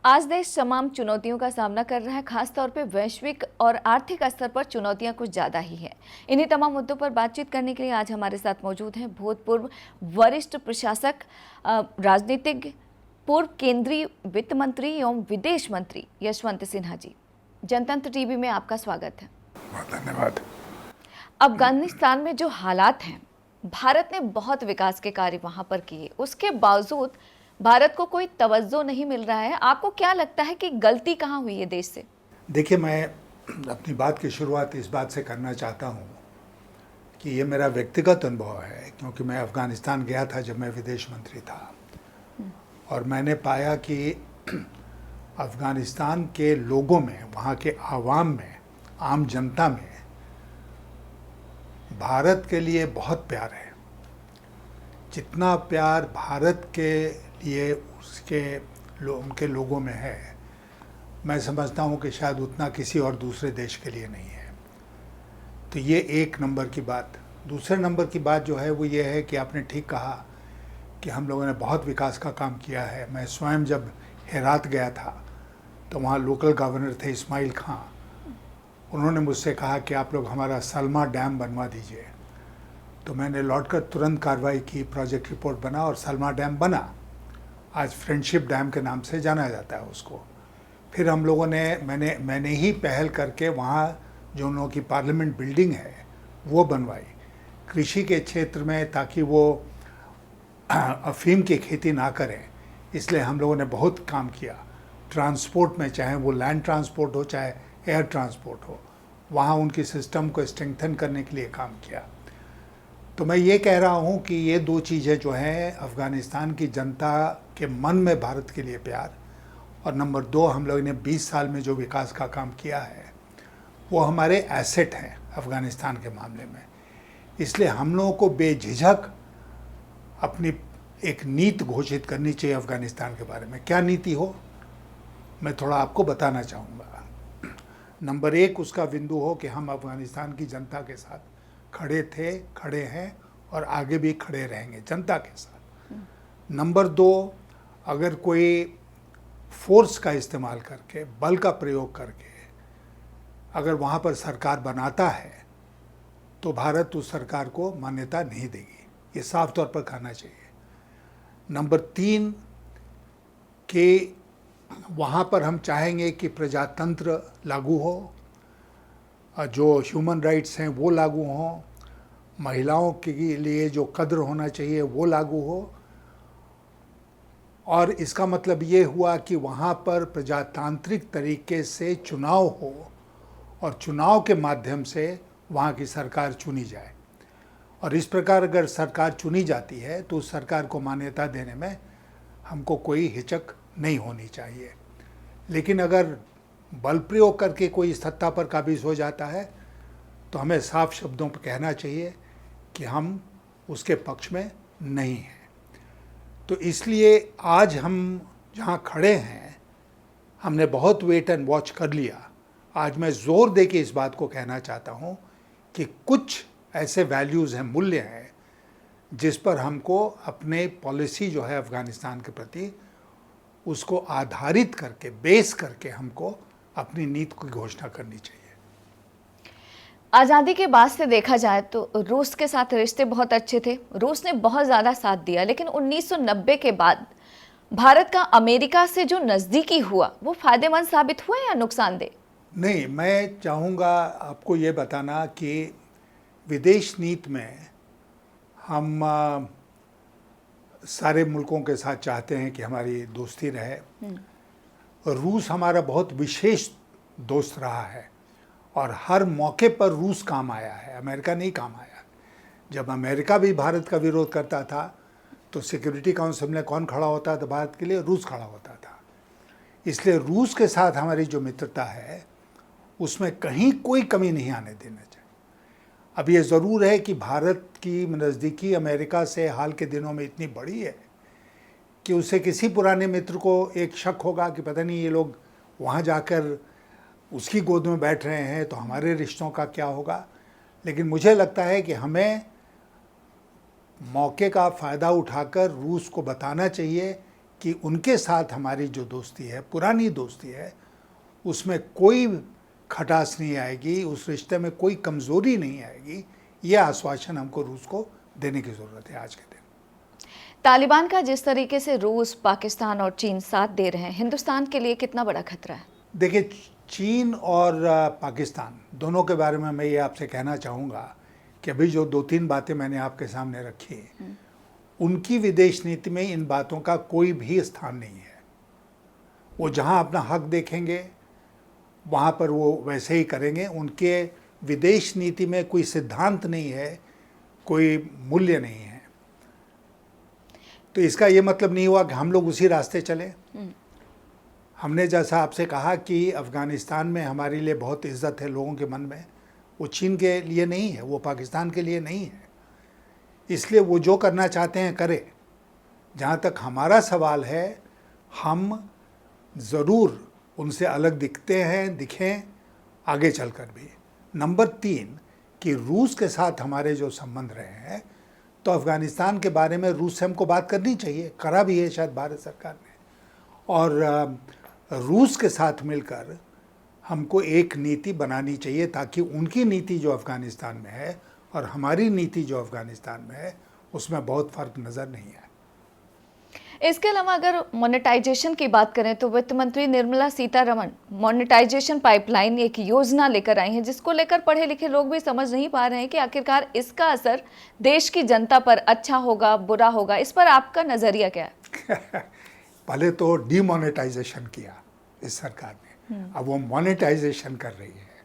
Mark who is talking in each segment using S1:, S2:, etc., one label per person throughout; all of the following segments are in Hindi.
S1: आज देश तमाम चुनौतियों का सामना कर रहा है, खासतौर पे वैश्विक और आर्थिक स्तर पर चुनौतियां कुछ ज़्यादा ही हैं। इन्हीं तमाम मुद्दों पर बातचीत करने के लिए आज हमारे साथ मौजूद हैं भूतपूर्व वरिष्ठ प्रशासक, राजनीतिज्ञ, पूर्व केंद्रीय वित्त मंत्री एवं विदेश मंत्री यशवंत सिन्हा जी। जनतंत्र टीवी में आपका स्वागत है।
S2: धन्यवाद।
S1: अफगानिस्तान में जो हालात हैं, भारत ने बहुत विकास के कार्य वहां पर किए, उसके बावजूद भारत को कोई तवज्जो नहीं मिल रहा है। आपको क्या लगता है कि गलती कहाँ हुई है देश से?
S2: देखिए, मैं अपनी बात की शुरुआत इस बात से करना चाहता हूँ कि ये मेरा व्यक्तिगत अनुभव है, क्योंकि मैं अफ़गानिस्तान गया था जब मैं विदेश मंत्री था, और मैंने पाया कि अफ़गानिस्तान के लोगों में, वहाँ के आवाम में, आम जनता में भारत के लिए बहुत प्यार है। जितना प्यार भारत के लिए उनके लोगों में है, मैं समझता हूँ कि शायद उतना किसी और दूसरे देश के लिए नहीं है। तो ये एक नंबर की बात। दूसरे नंबर की बात जो है वो ये है कि आपने ठीक कहा कि हम लोगों ने बहुत विकास का काम किया है। मैं स्वयं जब हेरात गया था तो वहाँ लोकल गवर्नर थे इस्माइल खां। उन्होंने मुझसे कहा कि आप लोग हमारा सलमा डैम बनवा दीजिए। तो मैंने लौटकर तुरंत कार्रवाई की, प्रोजेक्ट रिपोर्ट बना और सलमा डैम बना। आज फ्रेंडशिप डैम के नाम से जाना जाता है उसको। फिर हम लोगों ने मैंने ही पहल करके वहाँ जो उन लोगों की पार्लियामेंट बिल्डिंग है वो बनवाई, कृषि के क्षेत्र में, ताकि वो अफीम की खेती ना करें। इसलिए हम लोगों ने बहुत काम किया। ट्रांसपोर्ट में, चाहे वो लैंड ट्रांसपोर्ट हो चाहे एयर ट्रांसपोर्ट हो, वहाँ उनकी सिस्टम को स्ट्रेंथन करने के लिए काम किया। तो मैं ये कह रहा हूँ कि ये दो चीज़ें जो हैं, अफ़गानिस्तान की जनता के मन में भारत के लिए प्यार, और नंबर दो, हम लोगों ने 20 साल में जो विकास का काम किया है वो हमारे एसेट हैं अफ़गानिस्तान के मामले में। इसलिए हम लोगों को बेझिझक अपनी एक नीति घोषित करनी चाहिए अफ़गानिस्तान के बारे में। क्या नीति हो, मैं थोड़ा आपको बताना चाहूँगा। नंबर एक उसका बिंदु हो कि हम अफ़गानिस्तान की जनता के साथ खड़े थे, खड़े हैं और आगे भी खड़े रहेंगे जनता के साथ। नंबर दो, अगर कोई फोर्स का इस्तेमाल करके, बल का प्रयोग करके अगर वहाँ पर सरकार बनाता है तो भारत उस सरकार को मान्यता नहीं देगी। ये साफ तौर पर कहना चाहिए। नंबर तीन, कि वहाँ पर हम चाहेंगे कि प्रजातंत्र लागू हो, जो ह्यूमन राइट्स हैं वो लागू हों, महिलाओं के लिए जो कद्र होना चाहिए वो लागू हो। और इसका मतलब ये हुआ कि वहाँ पर प्रजातांत्रिक तरीके से चुनाव हो और चुनाव के माध्यम से वहाँ की सरकार चुनी जाए। और इस प्रकार अगर सरकार चुनी जाती है तो उस सरकार को मान्यता देने में हमको कोई हिचक नहीं होनी चाहिए। लेकिन अगर बल प्रयोग करके कोई सत्ता पर काबिज हो जाता है तो हमें साफ शब्दों पर कहना चाहिए कि हम उसके पक्ष में नहीं हैं। तो इसलिए आज हम जहाँ खड़े हैं, हमने बहुत वेट एंड वॉच कर लिया। आज मैं ज़ोर दे के इस बात को कहना चाहता हूँ कि कुछ ऐसे वैल्यूज़ हैं, मूल्य हैं, जिस पर हमको अपने पॉलिसी जो है अफ़गानिस्तान के प्रति, उसको आधारित करके, बेस करके हमको अपनी नीति की घोषणा करनी चाहिए।
S1: आज़ादी के बाद से देखा जाए तो रूस के साथ रिश्ते बहुत अच्छे थे, रूस ने बहुत ज़्यादा साथ दिया। लेकिन 1990 के बाद भारत का अमेरिका से जो नज़दीकी हुआ वो फायदेमंद साबित हुआ या नुकसानदेह?
S2: नहीं, मैं चाहूँगा आपको ये बताना कि विदेश नीति में हम सारे मुल्कों के साथ चाहते हैं कि हमारी दोस्ती रहे। रूस हमारा बहुत विशेष दोस्त रहा है और हर मौके पर रूस काम आया है, अमेरिका नहीं काम आया। जब अमेरिका भी भारत का विरोध करता था तो सिक्योरिटी काउंसिल में कौन खड़ा होता था भारत के लिए? रूस खड़ा होता था। इसलिए रूस के साथ हमारी जो मित्रता है उसमें कहीं कोई कमी नहीं आने देना चाहिए। अब ये ज़रूर है कि भारत की नज़दीकी अमेरिका से हाल के दिनों में इतनी बड़ी है कि उसे किसी पुराने मित्र को एक शक होगा कि पता नहीं ये लोग वहाँ जाकर उसकी गोद में बैठ रहे हैं तो हमारे रिश्तों का क्या होगा। लेकिन मुझे लगता है कि हमें मौके का फ़ायदा उठाकर रूस को बताना चाहिए कि उनके साथ हमारी जो दोस्ती है, पुरानी दोस्ती है, उसमें कोई खटास नहीं आएगी, उस रिश्ते में कोई कमज़ोरी नहीं आएगी। ये आश्वासन हमको रूस को देने की ज़रूरत है आज के दिन।
S1: तालिबान का जिस तरीके से रूस, पाकिस्तान और चीन साथ दे रहे हैं, हिंदुस्तान के लिए कितना बड़ा खतरा है?
S2: देखिए, चीन और पाकिस्तान दोनों के बारे में मैं ये आपसे कहना चाहूँगा कि अभी जो 2-3 बातें मैंने आपके सामने रखी, उनकी विदेश नीति में इन बातों का कोई भी स्थान नहीं है। वो जहाँ अपना हक देखेंगे वहाँ पर वो वैसे ही करेंगे। उनके विदेश नीति में कोई सिद्धांत नहीं है, कोई मूल्य नहीं है। तो इसका ये मतलब नहीं हुआ कि हम लोग उसी रास्ते चले। हमने जैसा आपसे कहा कि अफ़गानिस्तान में हमारे लिए बहुत इज्जत है लोगों के मन में, वो चीन के लिए नहीं है, वो पाकिस्तान के लिए नहीं है। इसलिए वो जो करना चाहते हैं करें। जहाँ तक हमारा सवाल है, हम ज़रूर उनसे अलग दिखें आगे चलकर भी। नंबर 3 कि रूस के साथ हमारे जो संबंध रहे हैं, तो अफ़गानिस्तान के बारे में रूस से हमको बात करनी चाहिए, करा भी है शायद भारत सरकार ने। और रूस के साथ मिलकर हमको एक नीति बनानी चाहिए ताकि उनकी नीति जो अफ़गानिस्तान में है और हमारी नीति जो अफ़गानिस्तान में है, उसमें बहुत फ़र्क नज़र नहीं आया।
S1: इसके अलावा अगर मोनेटाइजेशन की बात करें तो वित्त मंत्री निर्मला सीतारमण मोनेटाइजेशन पाइपलाइन एक योजना लेकर आई हैं, जिसको लेकर पढ़े लिखे लोग भी समझ नहीं पा रहे हैं कि आखिरकार इसका असर देश की जनता पर अच्छा होगा, बुरा होगा। इस पर आपका नज़रिया क्या है?
S2: पहले तो डीमोनेटाइजेशन किया इस सरकार ने, अब वो मोनेटाइजेशन कर रही है।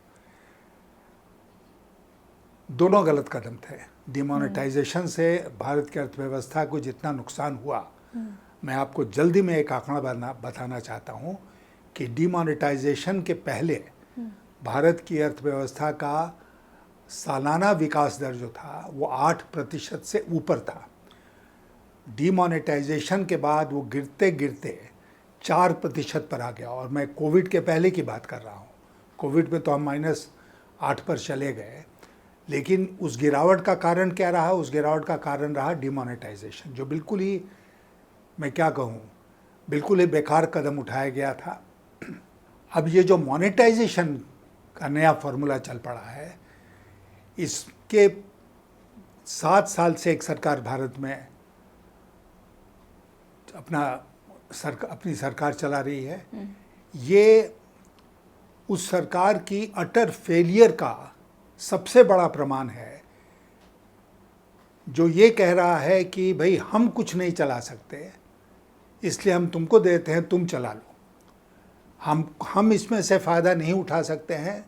S2: दोनों गलत कदम थे। डीमोनेटाइजेशन से भारत की अर्थव्यवस्था को जितना नुकसान हुआ, मैं आपको जल्दी में एक आंकड़ा बताना चाहता हूँ कि डीमोनेटाइजेशन के पहले भारत की अर्थव्यवस्था का सालाना विकास दर जो था वो 8% से ऊपर था। डीमोनेटाइजेशन के बाद वो गिरते गिरते 4% पर आ गया। और मैं कोविड के पहले की बात कर रहा हूँ। कोविड में तो हम -8 पर चले गए, लेकिन उस गिरावट का कारण क्या रहा? उस गिरावट का कारण रहा डीमोनेटाइजेशन, जो बिल्कुल ही, मैं क्या कहूँ, बिल्कुल ही बेकार कदम उठाया गया था। अब ये जो मोनेटाइजेशन का नया फार्मूला चल पड़ा है, इसके 7 साल से एक सरकार भारत में अपनी सरकार चला रही है। ये उस सरकार की अटर फेलियर का सबसे बड़ा प्रमाण है, जो ये कह रहा है कि भाई हम कुछ नहीं चला सकते, इसलिए हम तुमको देते हैं, तुम चला लो। हम इसमें से फ़ायदा नहीं उठा सकते हैं,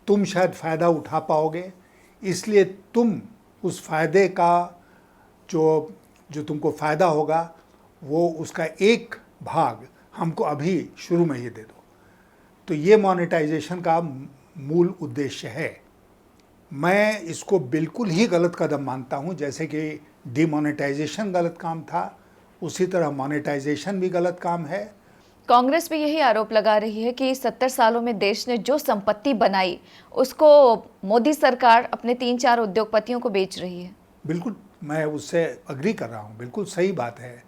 S2: तुम शायद फ़ायदा उठा पाओगे, इसलिए तुम उस फ़ायदे का जो तुमको फ़ायदा होगा, वो उसका एक भाग हमको अभी शुरू में ही दे दो। तो ये मोनेटाइजेशन का मूल उद्देश्य है। मैं इसको बिल्कुल ही गलत कदम मानता हूँ। जैसे कि डीमोनेटाइजेशन गलत काम था, उसी तरह मोनेटाइजेशन भी गलत काम है।
S1: कांग्रेस भी यही आरोप लगा रही है कि 70 सालों में देश ने जो संपत्ति बनाई, उसको मोदी सरकार अपने 3-4 उद्योगपतियों को बेच रही है।
S2: बिल्कुल, मैं उससे अग्री कर रहा हूँ। बिल्कुल सही बात है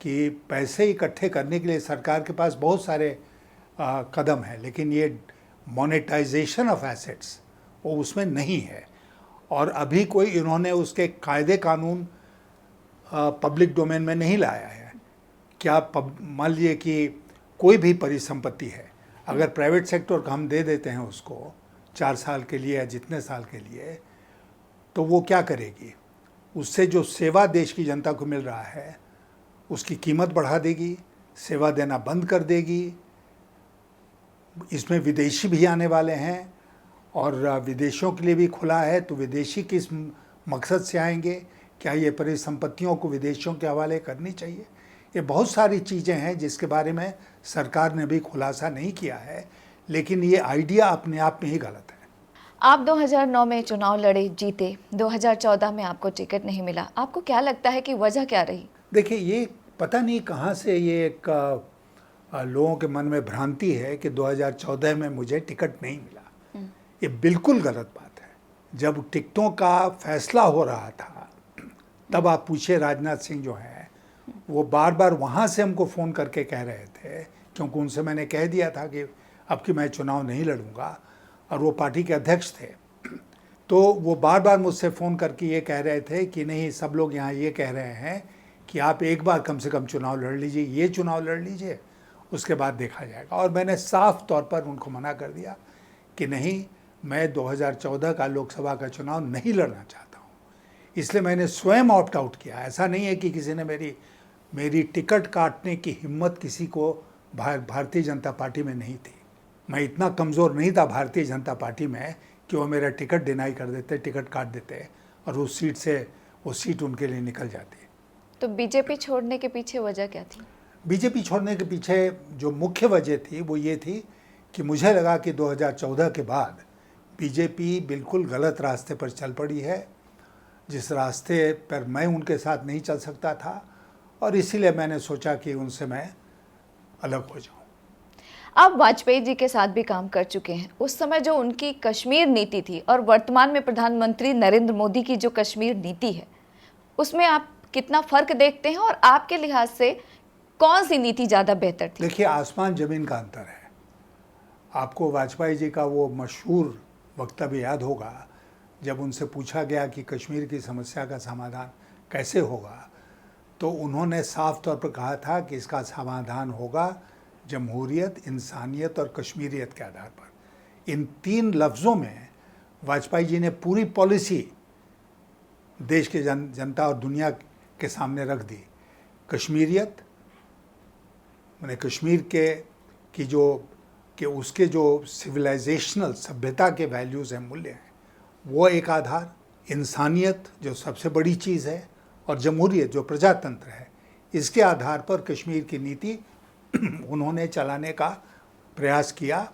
S2: कि पैसे इकट्ठे करने के लिए सरकार के पास बहुत सारे कदम हैं, लेकिन ये मोनेटाइजेशन ऑफ एसेट्स वो उसमें नहीं है। और अभी कोई इन्होंने उसके कायदे कानून पब्लिक डोमेन में नहीं लाया है। क्या मान लीजिए कि कोई भी परिसंपत्ति है, अगर प्राइवेट सेक्टर को हम दे देते हैं उसको 4 साल के लिए या जितने साल के लिए, तो वो क्या करेगी? उससे जो सेवा देश की जनता को मिल रहा है, उसकी कीमत बढ़ा देगी, सेवा देना बंद कर देगी। इसमें विदेशी भी आने वाले हैं और विदेशियों के लिए भी खुला है। तो विदेशी किस मकसद से आएंगे? क्या ये परिसंपत्तियों को विदेशियों के हवाले करनी चाहिए? ये बहुत सारी चीज़ें हैं जिसके बारे में सरकार ने भी खुलासा नहीं किया है, लेकिन ये आइडिया अपने आप में ही गलत है।
S1: आप 2009 में चुनाव लड़े, जीते। 2014 में आपको टिकट नहीं मिला। आपको क्या लगता है कि वजह क्या रही?
S2: देखिए, ये पता नहीं कहाँ से ये एक लोगों के मन में भ्रांति है कि 2014 में मुझे टिकट नहीं मिला। ये बिल्कुल गलत बात है। जब टिकटों का फैसला हो रहा था, तब आप पूछिए, राजनाथ सिंह जो हैं वो बार बार वहाँ से हमको फ़ोन करके कह रहे थे, क्योंकि उनसे मैंने कह दिया था कि अब कि मैं चुनाव नहीं लड़ूंगा, और वो पार्टी के अध्यक्ष थे। तो वो बार बार मुझसे फ़ोन करके ये कह रहे थे कि नहीं, सब लोग यहाँ ये कह रहे हैं कि आप एक बार कम से कम चुनाव लड़ लीजिए, ये चुनाव लड़ लीजिए, उसके बाद देखा जाएगा। और मैंने साफ तौर पर उनको मना कर दिया कि नहीं, मैं 2014 का लोकसभा का चुनाव नहीं लड़ना चाहता हूँ। इसलिए मैंने स्वयं ऑप्ट आउट किया। ऐसा नहीं है कि किसी ने मेरी टिकट काटने की हिम्मत किसी को भारतीय जनता पार्टी में नहीं थी। मैं इतना कमज़ोर नहीं था भारतीय जनता पार्टी में कि वो मेरा टिकट डिनाई कर देते, टिकट काट देते और वो सीट उनके लिए निकल जाती।
S1: तो बीजेपी छोड़ने के पीछे वजह क्या थी?
S2: बीजेपी छोड़ने के पीछे जो मुख्य वजह थी वो ये थी कि मुझे लगा कि 2014 के बाद बीजेपी बिल्कुल गलत रास्ते पर चल पड़ी है, जिस रास्ते पर मैं उनके साथ नहीं चल सकता था, और इसीलिए मैंने सोचा कि उनसे मैं अलग हो जाऊं।
S1: आप वाजपेयी जी के साथ भी काम कर चुके हैं। उस समय जो उनकी कश्मीर नीति थी और वर्तमान में प्रधानमंत्री नरेंद्र मोदी की जो कश्मीर नीति है, उसमें आप कितना फर्क देखते हैं और आपके लिहाज से कौन सी नीति ज़्यादा बेहतर थी?
S2: देखिए, आसमान ज़मीन का अंतर है। आपको वाजपेयी जी का वो मशहूर वक्तव्य याद होगा, जब उनसे पूछा गया कि कश्मीर की समस्या का समाधान कैसे होगा, तो उन्होंने साफ तौर पर कहा था कि इसका समाधान होगा जमहूरियत, इंसानियत और कश्मीरियत के आधार पर। इन 3 लफ्ज़ों में वाजपेयी जी ने पूरी पॉलिसी देश के जनता और दुनिया के सामने रख दी। कश्मीरियत मैंने कश्मीर के उसके जो सिविलाइजेशनल सभ्यता के वैल्यूज़ हैं, मूल्य हैं, वो एक आधार, इंसानियत जो सबसे बड़ी चीज़ है, और जमहूरियत जो प्रजातंत्र है, इसके आधार पर कश्मीर की नीति उन्होंने चलाने का प्रयास किया।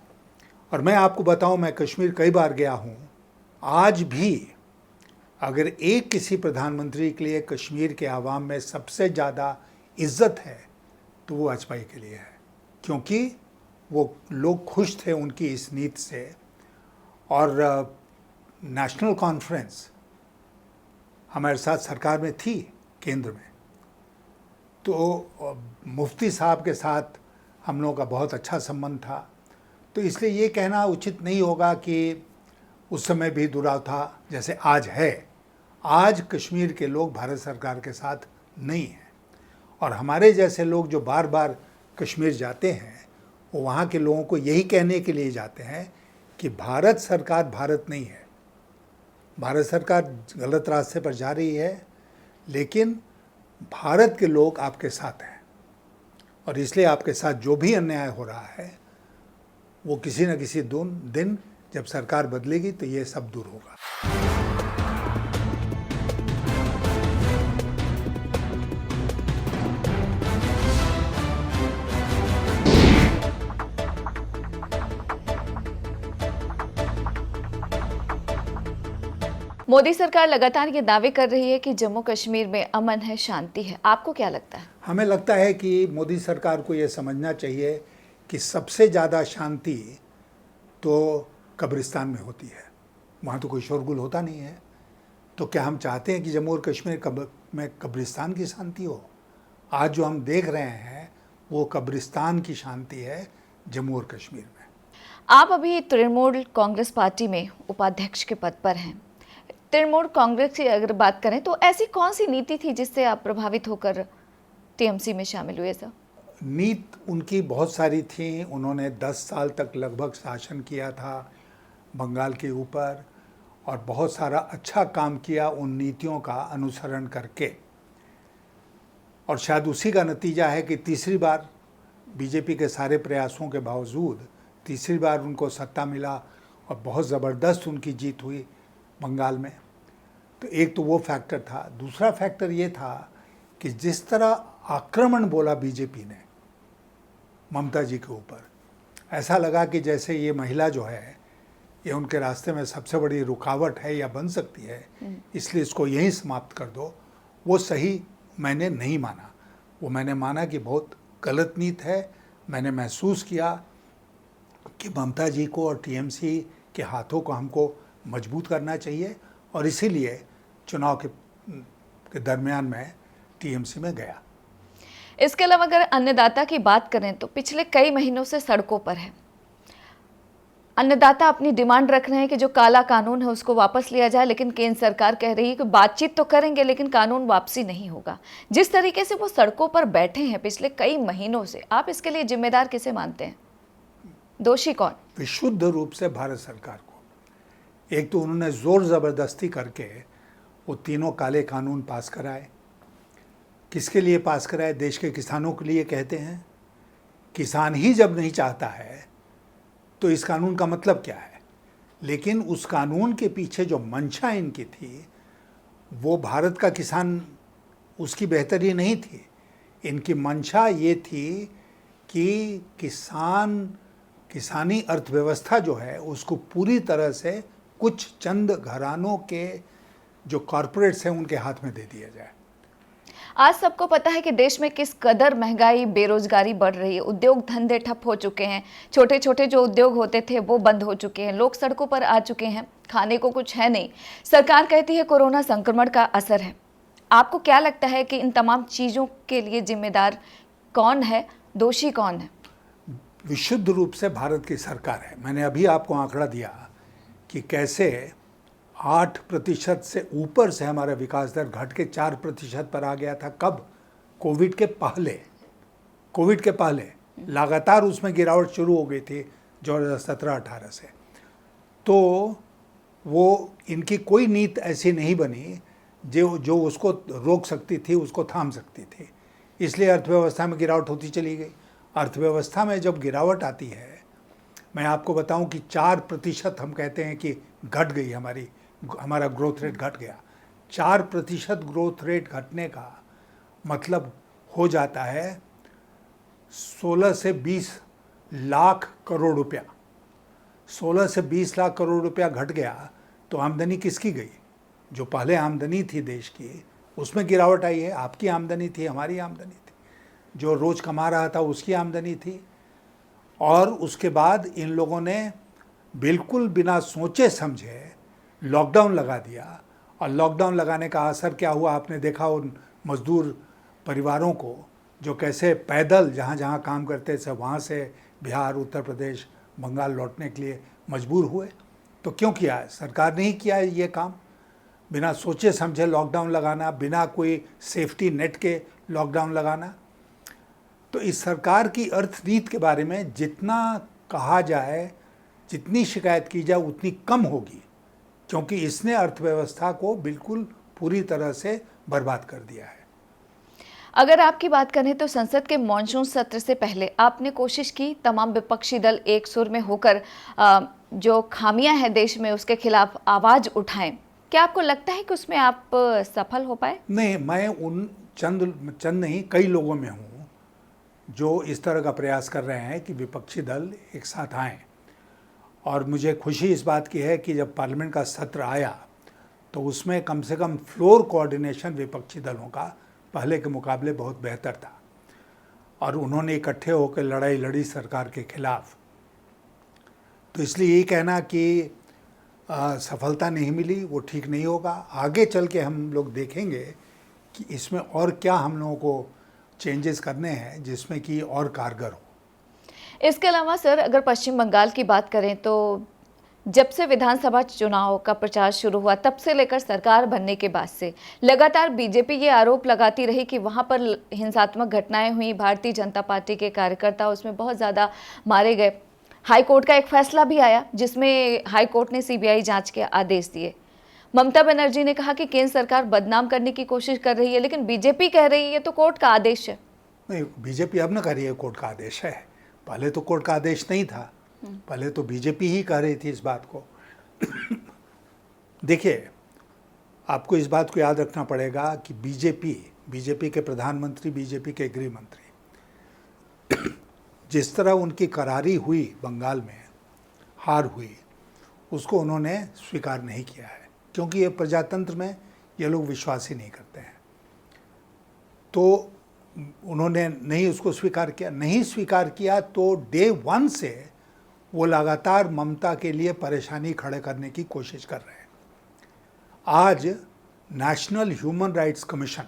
S2: और मैं आपको बताऊं, मैं कश्मीर कई बार गया हूं। आज भी अगर किसी प्रधानमंत्री के लिए कश्मीर के आवाम में सबसे ज़्यादा इज्जत है तो वो वाजपेयी के लिए है, क्योंकि वो लोग खुश थे उनकी इस नीति से। और नेशनल कॉन्फ्रेंस हमारे साथ सरकार में थी, केंद्र में, तो मुफ्ती साहब के साथ हम लोगों का बहुत अच्छा संबंध था। तो इसलिए ये कहना उचित नहीं होगा कि उस समय भी दुराव था जैसे आज है। आज कश्मीर के लोग भारत सरकार के साथ नहीं हैं, और हमारे जैसे लोग जो बार बार कश्मीर जाते हैं, वो वहाँ के लोगों को यही कहने के लिए जाते हैं कि भारत सरकार भारत नहीं है, भारत सरकार गलत रास्ते पर जा रही है, लेकिन भारत के लोग आपके साथ हैं, और इसलिए आपके साथ जो भी अन्याय हो रहा है वो किसी न किसी दिन जब सरकार बदलेगी तो ये सब दूर होगा।
S1: मोदी सरकार लगातार ये दावे कर रही है कि जम्मू कश्मीर में अमन है, शांति है। आपको क्या लगता है?
S2: हमें लगता है कि मोदी सरकार को ये समझना चाहिए कि सबसे ज़्यादा शांति तो कब्रिस्तान में होती है, वहाँ तो कोई शोरगुल होता नहीं है। तो क्या हम चाहते हैं कि जम्मू और कश्मीर में कब्रिस्तान की शांति हो? आज जो हम देख रहे हैं वो कब्रिस्तान की शांति है जम्मू और कश्मीर में।
S1: आप अभी तृणमूल कांग्रेस पार्टी में उपाध्यक्ष के पद पर हैं। तृणमूल कांग्रेस की अगर बात करें तो ऐसी कौन सी नीति थी जिससे आप प्रभावित होकर टीएमसी में शामिल हुए सर?
S2: नीति उनकी बहुत सारी थी। उन्होंने 10 साल तक लगभग शासन किया था बंगाल के ऊपर, और बहुत सारा अच्छा काम किया उन नीतियों का अनुसरण करके, और शायद उसी का नतीजा है कि तीसरी बार बीजेपी के सारे प्रयासों के बावजूद तीसरी बार उनको सत्ता मिला, और बहुत ज़बरदस्त उनकी जीत हुई बंगाल में। तो एक तो वो फैक्टर था। दूसरा फैक्टर ये था कि जिस तरह आक्रमण बोला बीजेपी ने ममता जी के ऊपर, ऐसा लगा कि जैसे ये महिला जो है ये उनके रास्ते में सबसे बड़ी रुकावट है या बन सकती है, इसलिए इसको यहीं समाप्त कर दो। वो सही मैंने नहीं माना। वो मैंने माना कि बहुत गलत नीति है। मैंने महसूस किया कि ममता जी को और टीएमसी के हाथों को हमको मजबूत करना चाहिए, और इसीलिए चुनाव के दरमियान में टीएमसी में गया।
S1: इसके अलावा अगर अन्नदाता की बात करें तो पिछले कई महीनों से सड़कों पर है। अन्नदाता अपनी डिमांड रख रहे हैं कि जो काला कानून है उसको वापस लिया जाए, लेकिन केंद्र सरकार कह रही है कि बातचीत तो करेंगे लेकिन कानून वापसी नहीं होगा। जिस तरीके से वो सड़कों पर बैठे हैं पिछले कई महीनों से, आप इसके लिए जिम्मेदार किसे मानते हैं? दोषी कौन?
S2: विशुद्ध रूप से भारत सरकार को। एक तो उन्होंने जोर ज़बरदस्ती करके वो तीनों काले कानून पास कराए। किसके लिए पास कराए? देश के किसानों के लिए कहते हैं। किसान ही जब नहीं चाहता है तो इस कानून का मतलब क्या है? लेकिन उस कानून के पीछे जो मंशा इनकी थी वो भारत का किसान उसकी बेहतरी नहीं थी। इनकी मंशा ये थी कि किसानी अर्थव्यवस्था जो है उसको पूरी तरह से कुछ चंद घरानों के जो कॉरपोरेट्स हैं उनके हाथ में दे दिया जाए।
S1: आज सबको पता है कि देश में किस कदर महंगाई, बेरोजगारी बढ़ रही है। उद्योग धंधे ठप हो चुके हैं, छोटे छोटे जो उद्योग होते थे वो बंद हो चुके हैं, लोग सड़कों पर आ चुके हैं, खाने को कुछ है नहीं। सरकार कहती है कोरोना संक्रमण का असर है। आपको क्या लगता है कि इन तमाम चीज़ों के लिए जिम्मेदार कौन है, दोषी कौन है?
S2: विशुद्ध रूप से भारत की सरकार है। मैंने अभी आपको आंकड़ा दिया कि कैसे 8% से ऊपर से हमारा विकास दर घट के 4% पर आ गया था। कब? कोविड के पहले लगातार उसमें गिरावट शुरू हो गई थी 2017-18 से। तो वो इनकी कोई नीति ऐसी नहीं बनी जो उसको रोक सकती थी, उसको थाम सकती थी। इसलिए अर्थव्यवस्था में गिरावट होती चली गई। अर्थव्यवस्था में जब गिरावट आती है, मैं आपको बताऊं कि 4% हम कहते हैं कि घट गई, हमारा ग्रोथ रेट घट गया। 4% ग्रोथ रेट घटने का मतलब हो जाता है 16 से 20 लाख करोड़ रुपया। 16 से 20 लाख करोड़ रुपया घट गया तो आमदनी किसकी गई? जो पहले आमदनी थी देश की उसमें गिरावट आई है। आपकी आमदनी थी, हमारी आमदनी थी, जो रोज़ कमा रहा था उसकी आमदनी थी। और उसके बाद इन लोगों ने बिल्कुल बिना सोचे समझे लॉकडाउन लगा दिया। और लॉकडाउन लगाने का असर क्या हुआ? आपने देखा उन मज़दूर परिवारों को जो कैसे पैदल जहाँ जहाँ काम करते थे वहाँ से बिहार, उत्तर प्रदेश, बंगाल लौटने के लिए मजबूर हुए। तो क्यों किया है? सरकार ने ही किया है ये काम। बिना सोचे समझे लॉकडाउन लगाना, बिना कोई सेफ्टी नेट के लॉकडाउन लगाना। तो इस सरकार की अर्थनीति के बारे में जितना कहा जाए, जितनी शिकायत की जाए उतनी कम होगी, क्योंकि इसने अर्थव्यवस्था को बिल्कुल पूरी तरह से बर्बाद कर दिया है।
S1: अगर आपकी बात करें तो संसद के मॉनसून सत्र से पहले आपने कोशिश की तमाम विपक्षी दल एक सुर में होकर जो खामियां हैं देश में उसके खिलाफ आवाज उठाएं। क्या आपको लगता है कि उसमें आप सफल हो पाए?
S2: नहीं, मैं उन चंद नहीं कई लोगों में हूँ जो इस तरह का प्रयास कर रहे हैं कि विपक्षी दल एक साथ आएँ। और मुझे खुशी इस बात की है कि जब पार्लियामेंट का सत्र आया तो उसमें कम से कम फ्लोर कोऑर्डिनेशन विपक्षी दलों का पहले के मुकाबले बहुत बेहतर था और उन्होंने इकट्ठे होकर लड़ाई लड़ी सरकार के खिलाफ। तो इसलिए यही कहना कि सफलता नहीं मिली वो ठीक नहीं होगा। आगे चल के हम लोग देखेंगे कि इसमें और क्या हम लोगों को चेंजेस करने हैं जिसमें कि और कारगर हो।
S1: इसके अलावा सर, अगर पश्चिम बंगाल की बात करें तो जब से विधानसभा चुनाव का प्रचार शुरू हुआ तब से लेकर सरकार बनने के बाद से लगातार बीजेपी ये आरोप लगाती रही कि वहाँ पर हिंसात्मक घटनाएं हुई, भारतीय जनता पार्टी के कार्यकर्ता उसमें बहुत ज़्यादा मारे गए। हाई कोर्ट का एक फैसला भी आया जिसमें हाई कोर्ट ने सीबीआई जांच के आदेश दिए। ममता बनर्जी ने कहा कि केंद्र सरकार बदनाम करने की कोशिश कर रही है, लेकिन बीजेपी कह रही है तो कोर्ट का आदेश है।
S2: नहीं, बीजेपी अब न कह रही है कोर्ट का आदेश है। पहले तो कोर्ट का आदेश नहीं था, पहले तो बीजेपी ही कह रही थी इस बात को। देखिए, आपको इस बात को याद रखना पड़ेगा कि बीजेपी के प्रधानमंत्री, बीजेपी के गृह मंत्री, जिस तरह उनकी करारी हुई बंगाल में, हार हुई, उसको उन्होंने स्वीकार नहीं किया है, क्योंकि ये प्रजातंत्र में ये लोग विश्वास ही नहीं करते हैं। तो उन्होंने नहीं उसको स्वीकार किया। नहीं स्वीकार किया तो डे वन से वो लगातार ममता के लिए परेशानी खड़े करने की कोशिश कर रहे हैं। आज नेशनल ह्यूमन राइट्स कमीशन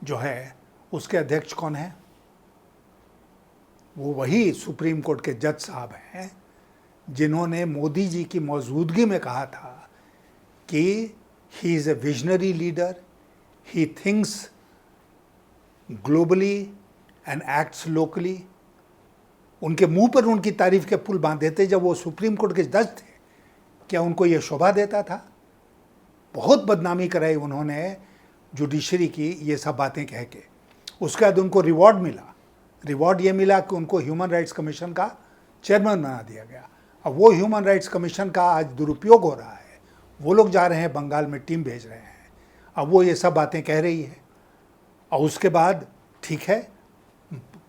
S2: जो है उसके अध्यक्ष कौन है? वो वही सुप्रीम कोर्ट के जज साहब हैं जिन्होंने मोदी जी की मौजूदगी में कहा था कि he is a visionary leader, he thinks globally and acts locally. उनके मुंह पर उनकी तारीफ के पुल बांधे थे जब वो सुप्रीम कोर्ट के जज थे। क्या उनको ये शोभा देता था? बहुत बदनामी कराई उन्होंने जुडिशरी की ये सब बातें कह के। उसके बाद उनको रिवॉर्ड मिला। रिवॉर्ड ये मिला कि उनको ह्यूमन राइट्स कमीशन का चेयरमैन बना दिया गया। अब वो ह्यूमन राइट्स कमीशन का आज दुरुपयोग हो रहा है। वो लोग जा रहे हैं बंगाल में, टीम भेज रहे हैं। अब वो ये सब बातें कह रही है और उसके बाद ठीक है,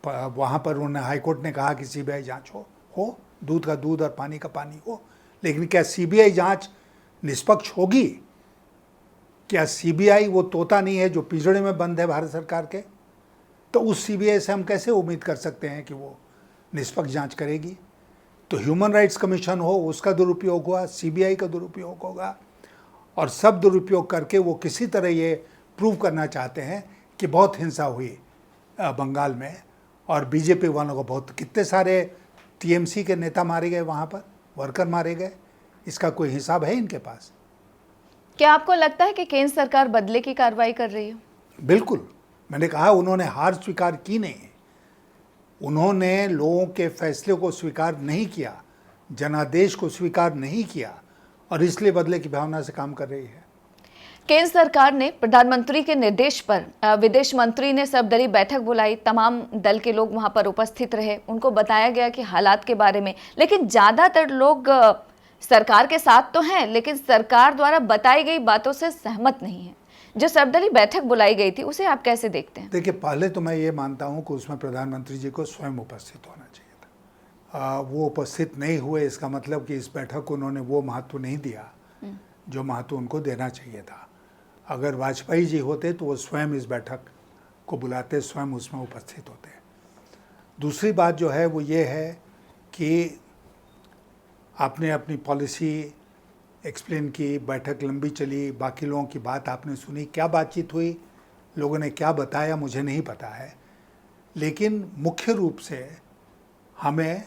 S2: वहाँ पर उन्होंने हाईकोर्ट ने कहा कि सीबीआई जांच हो, दूध का दूध और पानी का पानी हो। लेकिन क्या सीबीआई जांच निष्पक्ष होगी? क्या सीबीआई वो तोता नहीं है जो पिंजड़े में बंद है भारत सरकार के? तो उस सीबीआई से हम कैसे उम्मीद कर सकते हैं कि वो निष्पक्ष जांच करेगी? तो ह्यूमन राइट्स कमीशन हो, उसका दुरुपयोग हुआ, सीबीआई का दुरुपयोग होगा और सब दुरुपयोग करके वो किसी तरह ये प्रूव करना चाहते हैं कि बहुत हिंसा हुई बंगाल में और बीजेपी वालों को बहुत, कितने सारे टीएमसी के नेता मारे गए वहाँ पर, वर्कर मारे गए। इसका कोई हिसाब है इनके पास?
S1: क्या आपको लगता है कि केंद्र सरकार बदले की कार्रवाई कर रही है?
S2: बिल्कुल। मैंने कहा उन्होंने हार स्वीकार की नहीं, उन्होंने लोगों के फैसले को स्वीकार नहीं किया, जनादेश को स्वीकार नहीं किया और इसलिए बदले की भावना से काम कर रही है।
S1: केंद्र सरकार ने प्रधानमंत्री के निर्देश पर विदेश मंत्री ने सर्वदलीय बैठक बुलाई। तमाम दल के लोग वहां पर उपस्थित रहे, उनको बताया गया कि हालात के बारे में, लेकिन ज्यादातर लोग सरकार के साथ तो हैं लेकिन सरकार द्वारा बताई गई बातों से सहमत नहीं है। जो सर्वदलीय बैठक बुलाई गई थी उसे आप कैसे देखते हैं?
S2: देखिए, पहले तो मैं ये मानता हूँ कि उसमें प्रधानमंत्री जी को स्वयं उपस्थित होना चाहिए था। वो उपस्थित नहीं हुए, इसका मतलब कि इस बैठक को उन्होंने वो महत्व नहीं दिया जो महत्व उनको देना चाहिए था। अगर वाजपेयी जी होते तो वो स्वयं इस बैठक को बुलाते, स्वयं उसमें उपस्थित होते। दूसरी बात जो है वो ये है कि आपने अपनी पॉलिसी एक्सप्लेन की, बैठक लंबी चली, बाकी लोगों की बात आपने सुनी, क्या बातचीत हुई, लोगों ने क्या बताया मुझे नहीं पता है। लेकिन मुख्य रूप से हमें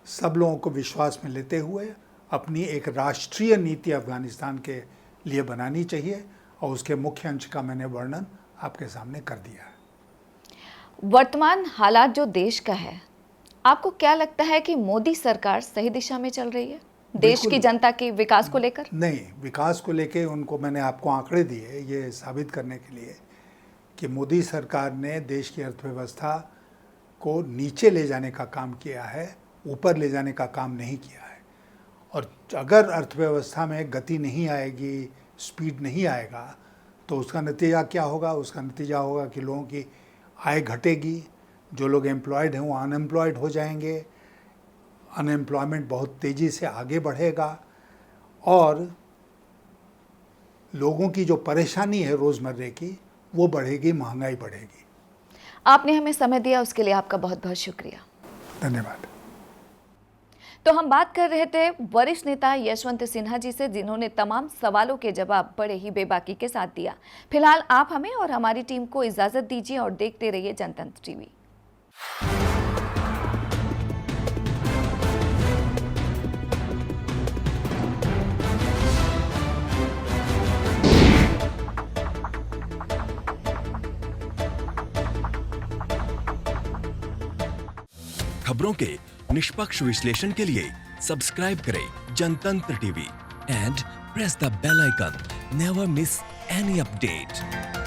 S2: सब लोगों को विश्वास में लेते हुए अपनी एक राष्ट्रीय नीति अफगानिस्तान के लिए बनानी चाहिए और उसके मुख्य अंश का मैंने वर्णन आपके सामने कर दिया है।
S1: वर्तमान हालात जो देश का है, आपको क्या लगता है कि मोदी सरकार सही दिशा में चल रही है देश की जनता के विकास को लेकर?
S2: नहीं, विकास को लेकर उनको मैंने आपको आंकड़े दिए ये साबित करने के लिए कि मोदी सरकार ने देश की अर्थव्यवस्था को नीचे ले जाने का काम किया है, ऊपर ले जाने का काम नहीं किया है। और अगर अर्थव्यवस्था में गति नहीं आएगी, स्पीड नहीं आएगा, तो उसका नतीजा क्या होगा? उसका नतीजा होगा कि लोगों की आय घटेगी, जो लोग एम्प्लॉयड हैं वो अनएम्प्लॉयड हो जाएंगे, अनएम्प्लॉयमेंट बहुत तेज़ी से आगे बढ़ेगा और लोगों की जो परेशानी है रोज़मर्रे की वो बढ़ेगी, महंगाई बढ़ेगी।
S1: आपने हमें समय दिया उसके लिए आपका बहुत बहुत शुक्रिया।
S2: धन्यवाद।
S1: तो हम बात कर रहे थे वरिष्ठ नेता यशवंत सिन्हा जी से, जिन्होंने तमाम सवालों के जवाब बड़े ही बेबाकी के साथ दिया। फिलहाल आप हमें और हमारी टीम को इजाजत दीजिए और देखते रहिए जनतंत्र टीवी।
S3: खबरों के निष्पक्ष विश्लेषण के लिए सब्सक्राइब करें Jantantra TV and press the bell icon. Never miss any update.